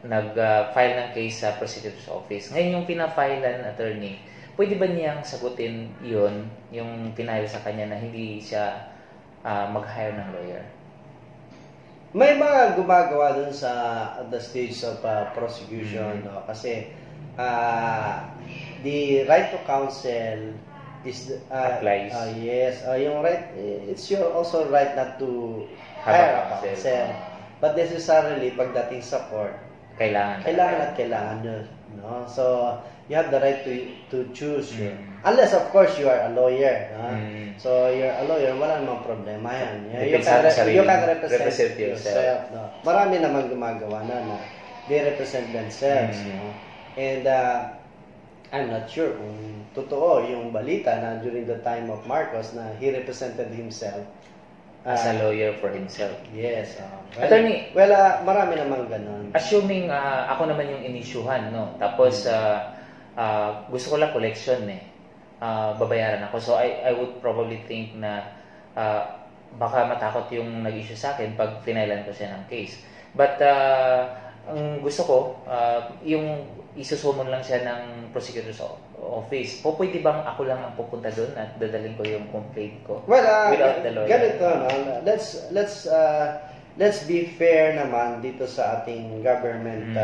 nag-file ng case sa prosecutor's office. Ngayon, yung pina-filean, attorney, pwede ba niyang sagutin yun, yung pinahil sa kanya na hindi siya mag-hire ng lawyer?
May mga gumagawa dun sa at the stage of prosecution, no? Kasi the right to counsel is
applies.
Yes, yung right, it's your also right not to hire a counsel. But necessarily pagdating sa court, kailangan nyo, no? So you have the right to choose. Unless, of course, you are a lawyer. So, you're a lawyer, wala namang problema yan. You can represent yourself. No? Marami naman gumagawa na they represent themselves. No? And I'm not sure kung totoo yung balita na during the time of Marcos na he represented himself
as a lawyer for himself.
Yes.
Attorney,
marami namang ganun.
Assuming ako naman yung inisyuhan, no? Tapos gusto ko lang collection babayaran ako. So I would probably think na baka matakot yung nag-issue sa akin pag finailan ko siya ng case. But ang gusto ko, yung isusumon lang siya ng prosecutor's office. Pwede bang ako lang ang pupunta doon at dadaling ko yung complaint ko?
Well,
without the lawyer?
Ganito, no? Let's be fair naman dito sa ating government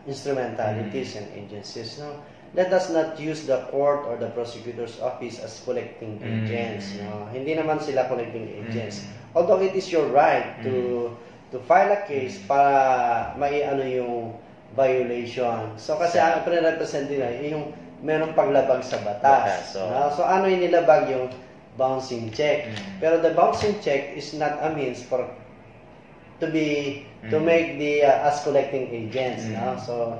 instrumentalities and agencies. No? Let us not use the court or the prosecutor's office as collecting agents. No? Hindi naman sila collecting agents. Although it is your right to file a case para maiano yung violation. So kasi ang pre-represent nila yung merong paglabag sa batas. So ano yung nilabag yung bouncing check. Pero the bouncing check is not a means for to make the as collecting agents. No? So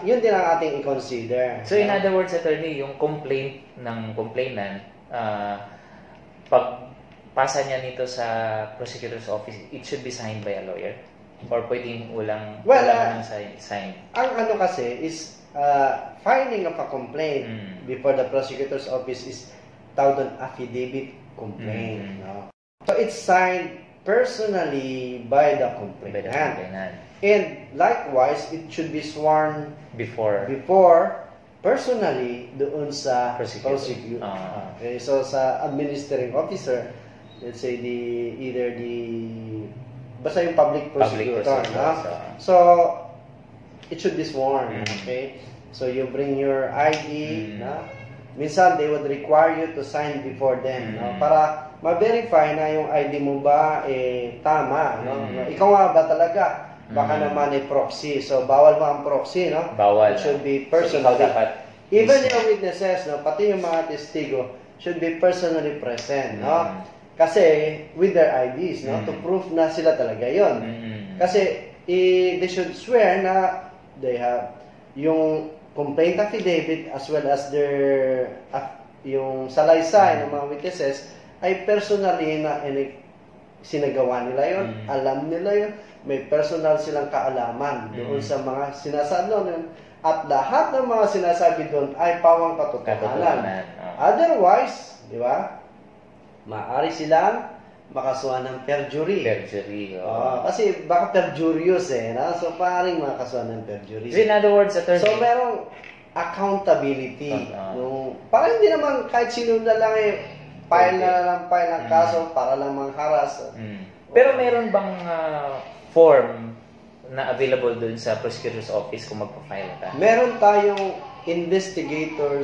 yun din ang ating i-consider.
So in other words, attorney, yung complaint ng complainant pag pasa niya nito sa prosecutor's office, it should be signed by a lawyer? Or pwedeng walang sign?
Ang ano kasi is filing of a complaint before the prosecutor's office is tawag doon affidavit complaint. No? So it's signed personally by the complainant. And likewise, it should be sworn before personally doon sa prosecutor. Okay, so sa administering officer, let's say basta yung public prosecutor. So it should be sworn. Okay? So you bring your ID, minsan they would require you to sign before them, no? Para ma-verify na yung ID mo ba tama, no? Ikaw nga ba talaga? Baka naman proxy. So bawal mo ang proxy, no?
Bawal.
It should be personally. Even yung witnesses, no, pati yung mga testigo should be personally present, no? Kasi with their IDs, no, to prove na sila talaga yon. Kasi they should swear na they have yung complaint affidavit as well as their yung salaysay ng mga witnesses ay personally na sinagawa nila yon, alam nila yon, may personal silang kaalaman doon sa mga sinasabi doon, at lahat ng mga sinasabi doon ay pawang katotohanan. Otherwise, di ba? Maaari silang makasuhan ng perjury. Kasi baka perjurious no? So paring makasuhan ng perjury.
In other words, attorney,
so merong accountability. Para hindi naman kahit sino na lang file ng kaso para lang mangharas.
Pero meron bang form na available dun sa prosecutor's office kung magpa-file ka?
Meron tayong investigation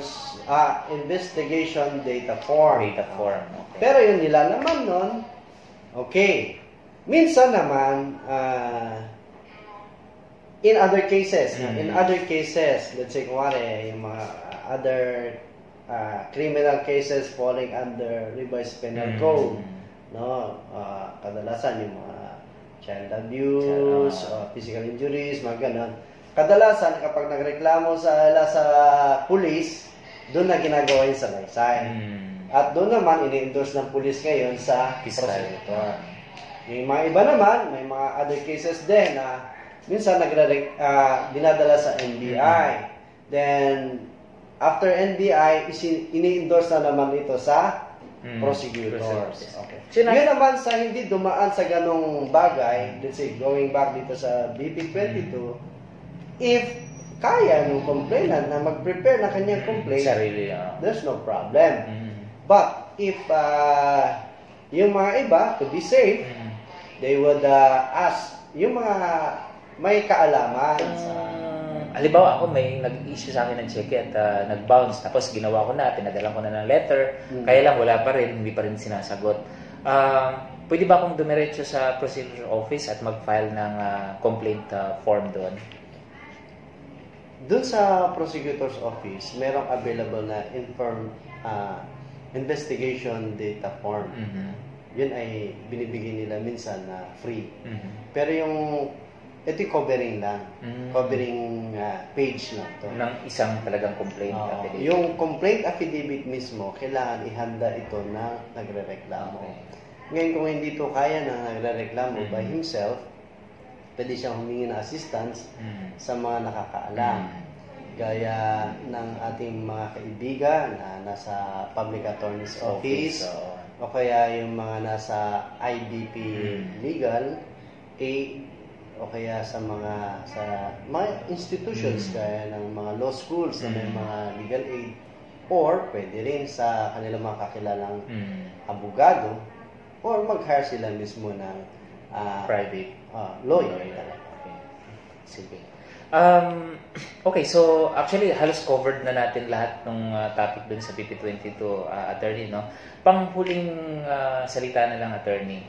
data form.
Okay.
Pero yung nilalaman nun, okay. Minsan naman, in other cases, let's say, kumare, yung mga other criminal cases falling under revised penal code, no? Kadalasan yung mga child abuse, physical injuries, mga ganon. Kadalasan, kapag nagreklamo sa police, doon na ginagawa yung salaysay. At doon naman, ini-endorse ng police ngayon sa prosecutor. Yung mga iba naman, may mga other cases din na minsan dinadala sa NBI. Then, after NBI, ini-endorse na naman ito sa prosecutors. Okay. Yun naman sa hindi dumaan sa ganong bagay, let's say, going back dito sa BP22, if kaya ng complainant na mag-prepare na kanyang complaint, there's no problem. But if yung mga iba, to be safe, they would ask yung mga may kaalaman sa...
Halimbawa ako may nag-issue sa akin ng cheque at nag-bounce, tapos ginawa ko na, pinadala ko na ng letter, kaya lang wala pa rin, hindi pa rin sinasagot. Pwede ba akong dumiretso sa prosecutor's office at mag-file ng complaint form doon?
Doon sa prosecutor's office, merong available na investigation data form. Yun ay binibigyan nila minsan na free. Pero ito yung covering lang. Covering page lang to.
Ng isang talagang complaint affidavit.
Yung complaint affidavit mismo, kailangan ihanda ito na nagrereklamo. Ngayon, kung hindi ito kaya na nagrereklamo by himself, pwede siyang humingi ng assistance sa mga nakakaalam. Gaya ng ating mga kaibigan na nasa Public Attorney's Office, o kaya yung mga nasa IBP Legal Aid, o kaya sa mga institutions gaya ng mga law schools na may mga legal aid, or pwede rin sa kanilang mga kakilalang abogado, or mag-hire sila mismo ng
private
lawyer.
Okay. Sige. Okay, so actually halos covered na natin lahat ng topic dun sa BP22, attorney, no? Panghuling salita na lang, attorney.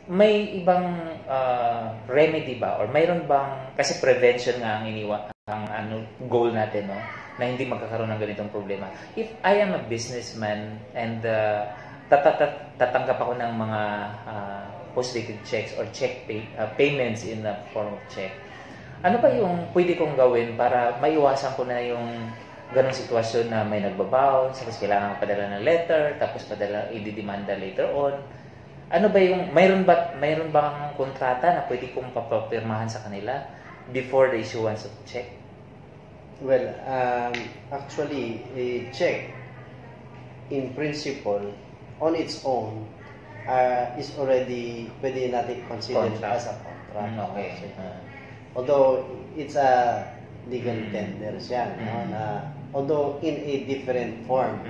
May ibang remedy ba, or mayroon bang, kasi prevention nga ang goal natin, no, na hindi magkakaroon ng ganitong problema. If I am a businessman and tatanggap ako ng mga post-dated checks or payments in the form of check, ano ba yung pwede kong gawin para maiwasan ko na yung ganong sitwasyon na may nagbabounce, tapos kailangan padala ng letter, tapos i-demanda later on? Ano ba yung, mayroon bang kontrata na pwede kong papapirmahan sa kanila before the issuance of check?
Well, actually, a check, in principle, on its own, is already, pwede natin consider as a contract.
Okay.
Although, it's a legal tender siya, no? Although in a different form.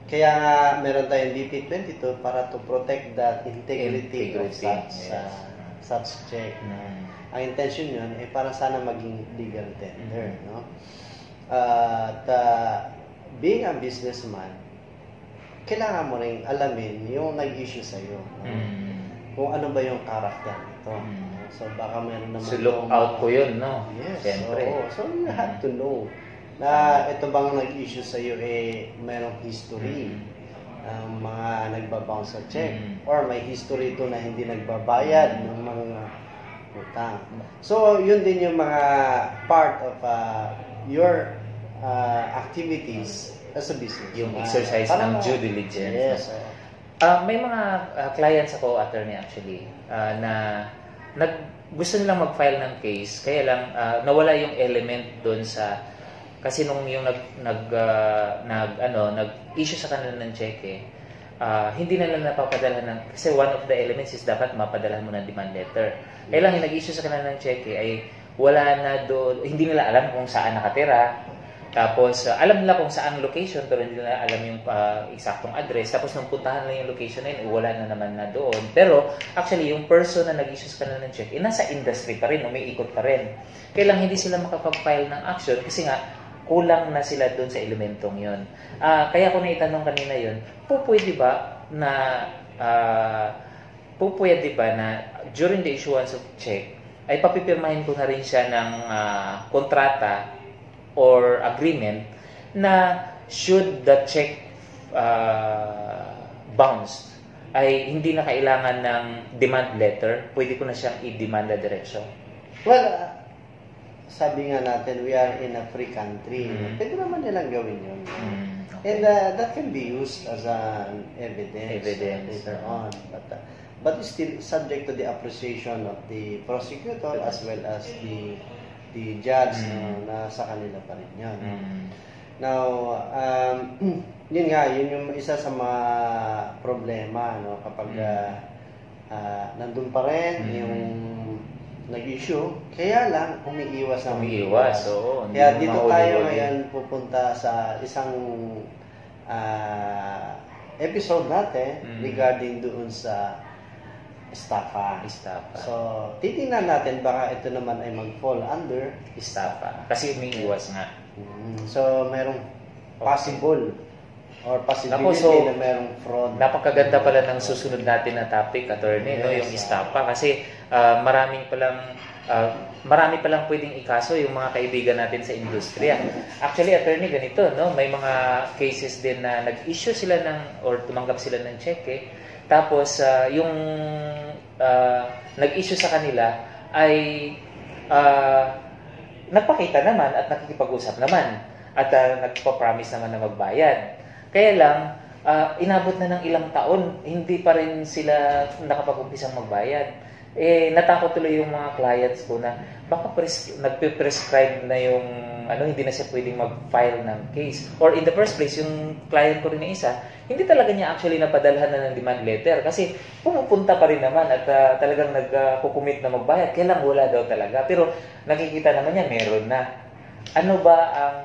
Kaya nga, meron tayong BP22 para to protect the integrity of such check. Ang intention yun ay para sana maging legal tender. No? At being a businessman, kailangan mo rin alamin yung nag-issue sa'yo. No? Kung ano ba yung character nito. So, baka meron naman...
So, look out ko yun, no?
Yes.
Siyempre.
So, you have to know na ito bang nag-issue sa iyo mayroong history ng mga nagbabounce sa check, or may history ito na hindi nagbabayad ng mga utang. So, yun din yung mga part of your activities as a business.
Yung exercise ng due diligence.
Yes.
May mga clients ako, attorney, actually, na gusto nilang mag-file ng case, kaya lang nawala yung element doon sa. Kasi nung yung nag-issue sa kanila ng cheque, hindi na lang napapadala ng, kasi one of the elements is dapat mapadala mo ng demand letter. Kaya lang yung nag-issue sa kanila ng cheque ay wala na doon, hindi nila alam kung saan nakatira. Tapos alam nila kung saan location, pero hindi nila alam yung eksaktong address. Tapos nung puntahan lang yung location na yun, wala na naman na doon. Pero actually yung person na nag-issue sa kanila ng cheque, nasa industry pa rin, umiikot pa rin. Kaya lang hindi sila makapag-file ng action kasi nga kulang na sila doon sa elementong yun. Kaya ko naitanong kanina yun, pwede ba na during the issuance of check ay papipirmahin ko na rin siya ng kontrata or agreement na should the check bounce ay hindi na kailangan ng demand letter, pwede ko na siyang i-demanda diretso?
Well, sabi nga natin, we are in a free country. Pwede naman nilang gawin yun. And that can be used as an evidence later on. But it's still subject to the appreciation of the prosecutor as well as the judge na sa kanila pa rin yan. Now, yun nga, yun yung isa sa mga problema, no? Kapag nandun pa rin yung nag-issue, kaya lang umiiwas.
Oo.
Kaya dito tayo ngayon pupunta sa isang episode natin regarding doon sa estafa. So, titingnan natin baka ito naman ay mag-fall under
estafa. Kasi umiiwas nga.
So, merong possible or possibility na merong fraud.
Napakaganda pala ng susunod natin na topic, attorney, no? Yung estafa. Kasi marami palang pwedeng ikaso yung mga kaibigan natin sa industriya. Actually, attorney, ganito, no? May mga cases din na nag-issue sila or tumanggap sila ng cheque. Tapos, yung nag-issue sa kanila ay nagpakita naman at nakikipag-usap naman. At nagpa-promise naman na magbayad. Kaya lang, inabot na ng ilang taon, hindi pa rin sila nakapag-umpisang magbayad. Natakot tuloy yung mga clients ko na baka nagpe-prescribe na yung hindi na siya pwedeng mag-file ng case. Or in the first place, yung client ko rin na isa, hindi talaga niya actually napadalhan na ng demand letter kasi pumupunta pa rin naman at talagang nagkukumit na magbayad. Kaya lang wala daw talaga. Pero nakikita naman niya, meron na. Ano ba ang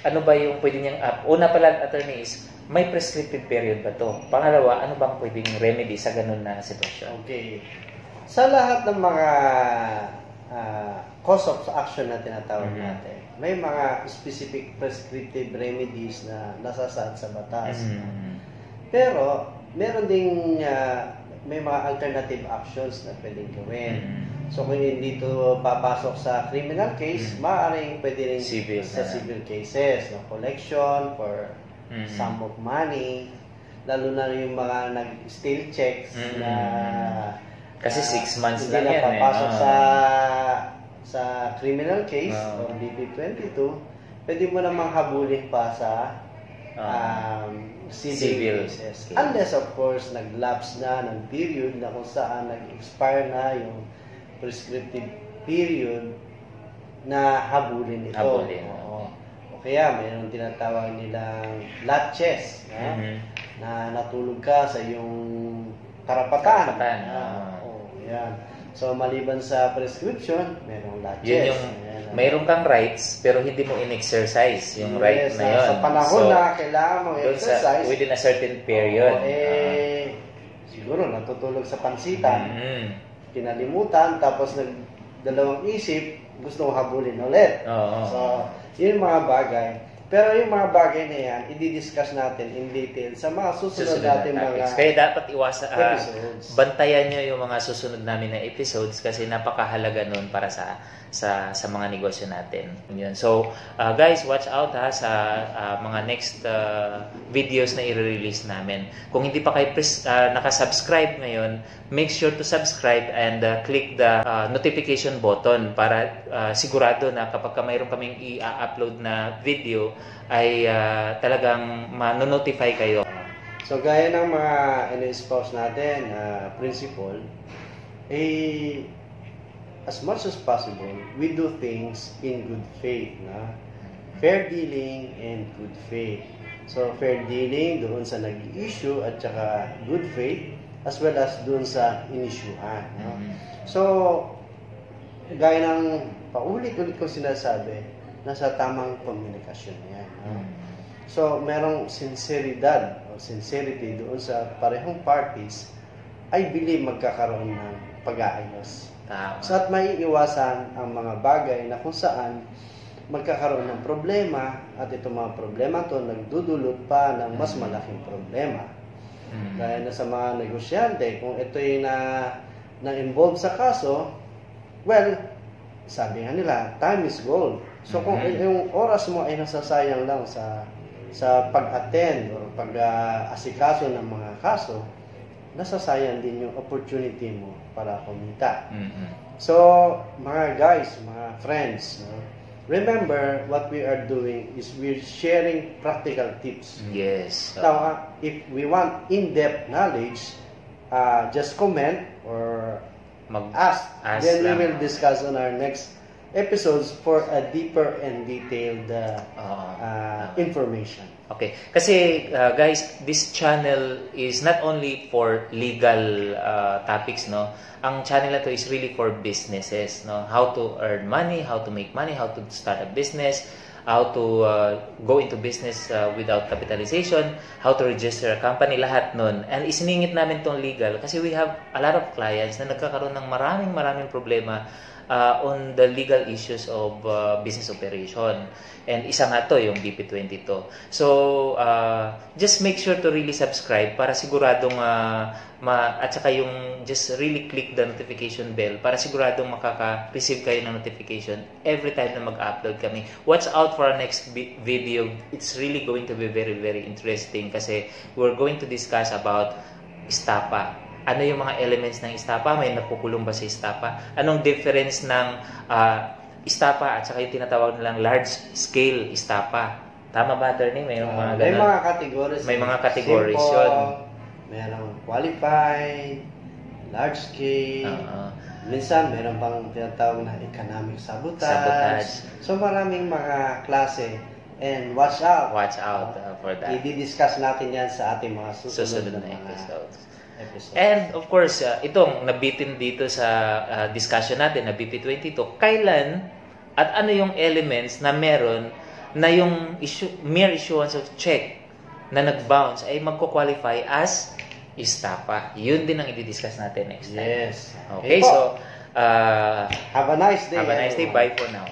ano ba yung pwede niyang una pala, attorney, is may prescriptive period ba to? Pangalawa, ano bang pwedeng remedy sa ganun na sitwasyon?
Okay. Sa lahat ng mga cause of action na tinatawag natin, may mga specific prescriptive remedies na nasasaad sa batas. Pero, meron ding may mga alternative actions na pwedeng gawin. So, kung hindi ito papasok sa criminal case, maaaring pwede rin sa civil cases, no? Collection for sum of money, lalo na yung mga nag-steal checks na
kasi 6 months lang
hindi
yan
na papasok sa criminal case o BP22, pwede mo namang habulin pa sa civil cases. Unless of course nag-lapse na ng period na kung saan nag-expire na yung prescriptive period na habulin ito. Kaya mayroong tinatawag nilang laches na natulog ka sa iyong karapatan. Yan. So maliban sa prescription, mayroong laches.
Mayroon kang rights pero hindi mo in-exercise yung right na yun.
Sa panahon na kailangan mong exercise
within a certain period.
Siguro natutulog sa pansitan, kinalimutan, tapos nagdalawang isip, gusto mong habulin ulit. So, yun yung mga bagay. Pero yung mga bagay na yan, i-discuss natin in detail sa mga susunod natin mga
Kaya dapat bantayan nyo yung mga susunod namin na episodes kasi napakahalaga nun para sa mga negosyo natin. Yun. So, guys, watch out sa mga next videos na i-release namin. Kung hindi pa kayo nakasubscribe ngayon, make sure to subscribe and click the notification button para sigurado na kapag mayroon kaming i-upload na video ay talagang ma-notify kayo.
So, gaya ng mga in-espouse natin principle, as much as possible, we do things in good faith. Fair dealing and good faith. So, fair dealing doon sa nag-issue at saka good faith as well as doon sa inisyuhan. So, gaya ng paulit-ulit ko sinasabi, nasa tamang komunikasyon yan. So, merong sinceridad o sincerity doon sa parehong parties, I believe magkakaroon ng pag-aayos. So, at may iwasan ang mga bagay na kung saan magkakaroon ng problema at itong mga problema to nagdudulot pa ng mas malaking problema. Gaya na sa mga negosyante, kung ito'y na-involve sa kaso, well, sabi nga nila, time is gold. So, kung yung oras mo ay nasasayang lang sa pag-attend o pag-asikaso ng mga kaso, nasasayang din yung opportunity mo para kumita. So, mga guys, mga friends, remember what we are doing is we're sharing practical tips.
Yes.
Now, if we want in-depth knowledge, just comment or ask. Then we will discuss on our next episodes for a deeper and detailed information.
Okay. Kasi guys, this channel is not only for legal topics, no. Ang channel na to is really for businesses, no. How to earn money, how to make money, how to start a business, how to go into business without capitalization, how to register a company, lahat nun. And isiningit namin tong legal kasi we have a lot of clients na nagkakaroon ng maraming problema on the legal issues of business operation. And isa nga to yung BP22. So, just make sure to really subscribe para siguradong at saka yung just really click the notification bell para siguradong makaka-receive kayo ng notification every time na mag-upload kami. Watch out for our next video. It's really going to be very, very interesting kasi we're going to discuss about istapa. Ano yung mga elements ng istapa? May napukulong ba sa istapa? Anong difference ng istapa at saka yung tinatawag nilang large scale istapa? Tama ba, attorney? May mga
may mga categories.
May mga categories yun.
Merong qualified, large scale. Minsan, meron pang tinatawag na economic sabotage. So, maraming mga klase. And watch out.
Watch out for that.
I-discuss natin yan sa ating mga susunod na
episodes.
episodes.
And of course, itong nabitin dito sa discussion natin na BP22, kailan at ano yung elements na meron na yung mere issuance of check na nag-bounce ay magko-qualify as istapa. Yun din ang i-discuss natin next time.
Yes.
Okay, so
have a nice day.
Have a nice day. Bye for now.